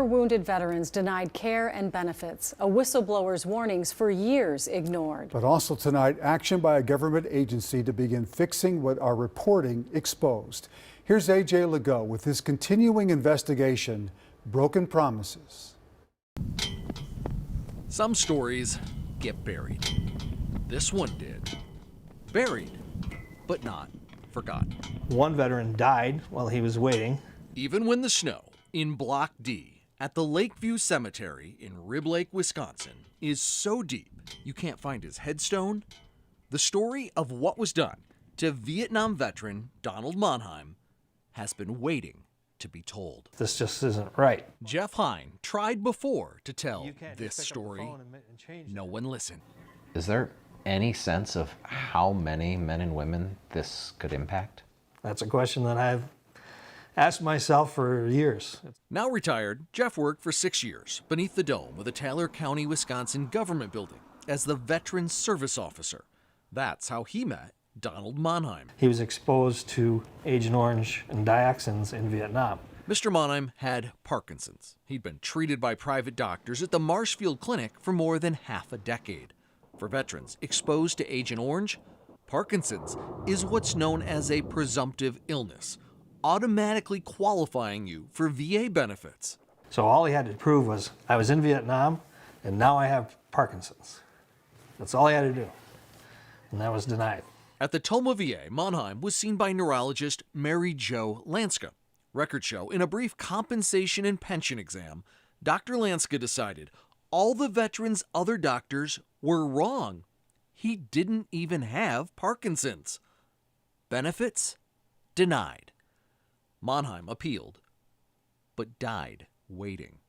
Former wounded veterans denied care and benefits. A whistleblower's warnings for years ignored. But also tonight, action by a government agency to begin fixing what our reporting exposed. Here's AJ Legault with his continuing investigation, Broken Promises. Some stories get buried. This one did. Buried, but not forgotten. One veteran died while he was waiting. Even when the snow in Block D at the Lakeview Cemetery in Rib Lake, Wisconsin is so deep you can't find his headstone, the story of what was done to Vietnam veteran Donald Monheim has been waiting to be told. This just isn't right. Jeff Hein tried before to tell this story. No one listened. Is there any sense of how many men and women this could impact? That's a question that I've asked myself for years. Now retired, Jeff worked for 6 years beneath the dome of the Taylor County, Wisconsin government building as the Veteran Service Officer. That's how he met Donald Monheim. He was exposed to Agent Orange and dioxins in Vietnam. Mr. Monheim had Parkinson's. He'd been treated by private doctors at the Marshfield Clinic for more than half a decade. For veterans exposed to Agent Orange, Parkinson's is what's known as a presumptive illness, automatically qualifying you for VA benefits. So all he had to prove was, I was in Vietnam and now I have Parkinson's. That's all he had to do. And that was denied. At the Toma VA, Monheim was seen by neurologist Mary Jo Lanska. Records show in a brief compensation and pension exam, Dr. Lanska decided all the veteran's other doctors were wrong. He didn't even have Parkinson's. Benefits denied. Monheim appealed, but died waiting.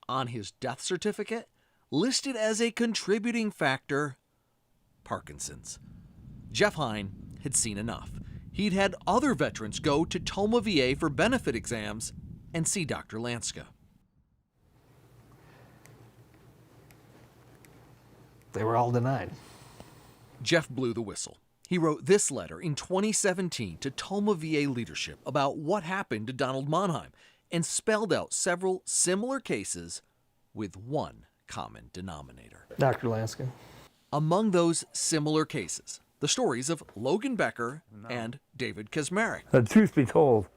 On his death certificate, listed as a contributing factor, Parkinson's. Jeff Hein had seen enough. He'd had other veterans go to Toma VA for benefit exams and see Dr. Lanska. They were all denied. Jeff blew the whistle. He wrote this letter in 2017 to Toma VA leadership about what happened to Donald Monheim and spelled out several similar cases with one common denominator. Dr. Lanska. Among those similar cases, the stories of Logan Becker and David Kazmarek. The truth be told.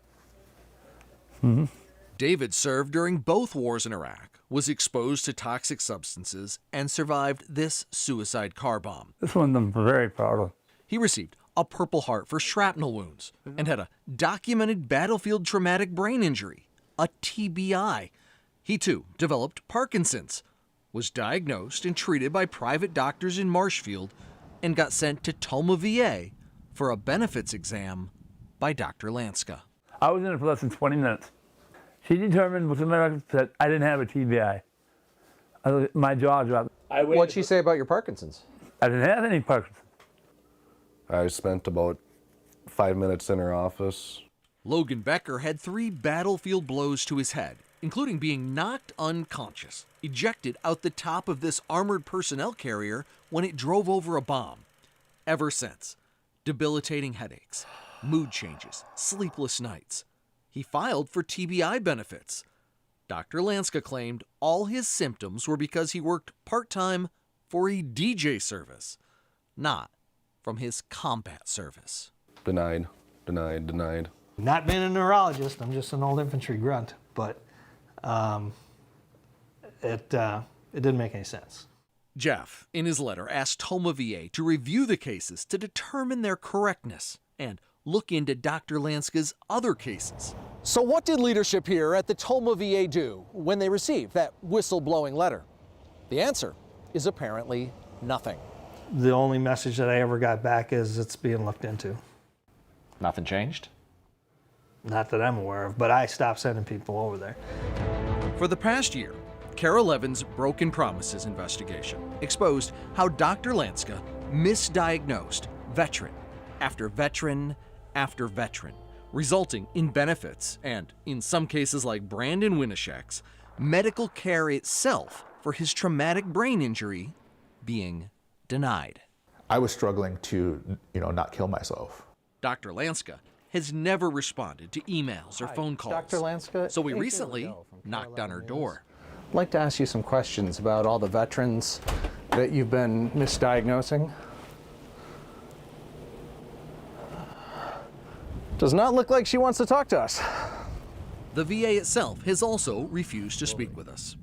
David served during both wars in Iraq, was exposed to toxic substances, and survived this suicide car bomb. This one I'm very proud of. He received a Purple Heart for shrapnel wounds and had a documented battlefield traumatic brain injury, a TBI. He too developed Parkinson's, was diagnosed and treated by private doctors in Marshfield, and got sent to Toma VA for a benefits exam by Dr. Lanska. I was in it for less than 20 minutes. She determined with the medical that I didn't have a TBI. My jaw dropped. What'd she say about your Parkinson's? I didn't have any Parkinson's. I spent about 5 minutes in her office. Logan Becker had 3 battlefield blows to his head, including being knocked unconscious, ejected out the top of this armored personnel carrier when it drove over a bomb. Ever since, debilitating headaches, mood changes, sleepless nights. He filed for TBI benefits. Dr. Lanska claimed all his symptoms were because he worked part-time for a DJ service, not from his combat service. Denied, denied, denied. Not being a neurologist, I'm just an old infantry grunt, but it didn't make any sense. Jeff, in his letter, asked Toma VA to review the cases to determine their correctness and look into Dr. Lanska's other cases. So what did leadership here at the Toma VA do when they received that whistleblowing letter? The answer is apparently nothing. The only message that I ever got back is it's being looked into. Nothing changed? Not that I'm aware of, but I stopped sending people over there. For the past year, Kara Levin's Broken Promises investigation exposed how Dr. Lanska misdiagnosed veteran after veteran after veteran, resulting in benefits and, in some cases like Brandon Winishek's, medical care itself for his traumatic brain injury being denied. I was struggling to, not kill myself. Dr. Lanska has never responded to emails or phone calls. Dr. Lanska, So we AJ recently Legault from knocked on her Carolina door. I'd like to ask you some questions about all the veterans that you've been misdiagnosing. Does not look like she wants to talk to us. The VA itself has also refused to speak with us.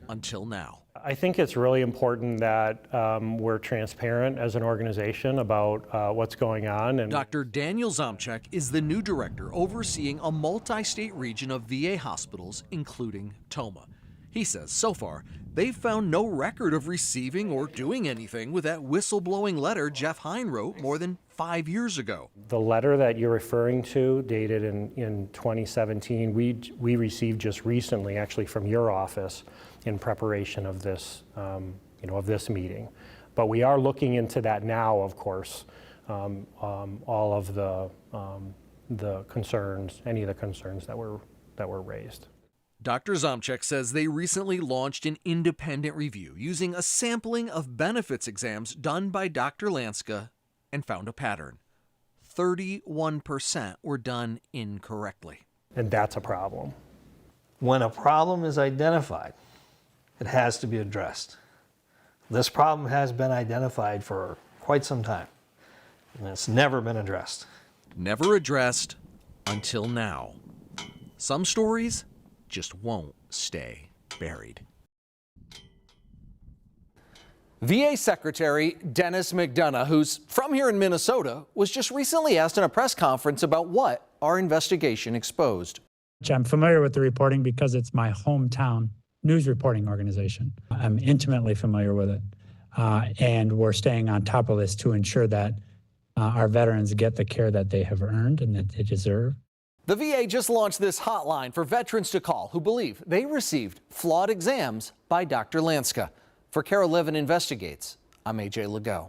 Until now. I think it's really important that we're transparent as an organization about what's going on. And Dr. Daniel Zomchek is the new director overseeing a multi-state region of VA hospitals, including Toma. He says so far, they've found no record of receiving or doing anything with that whistleblowing letter Jeff Hein wrote more than 5 years ago. the letter that you're referring to, dated in 2017, we received just recently, actually from your office, in preparation of this, of this meeting. But we are looking into that now, of course, all of the concerns, any of the concerns that were raised. Dr. Zomchek says they recently launched an independent review using a sampling of benefits exams done by Dr. Lanska and found a pattern. 31% were done incorrectly. And that's a problem. When a problem is identified, it has to be addressed. This problem has been identified for quite some time, and it's never been addressed. Never addressed until now. Some stories just won't stay buried. VA Secretary Dennis McDonough, who's from here in Minnesota, was just recently asked in a press conference about what our investigation exposed. I'm familiar with the reporting because it's my hometown news reporting organization. I'm intimately familiar with it. And we're staying on top of this to ensure that our veterans get the care that they have earned and that they deserve. The VA just launched this hotline for veterans to call who believe they received flawed exams by Dr. Lanska. For KARE 11 Investigates, I'm AJ Legault.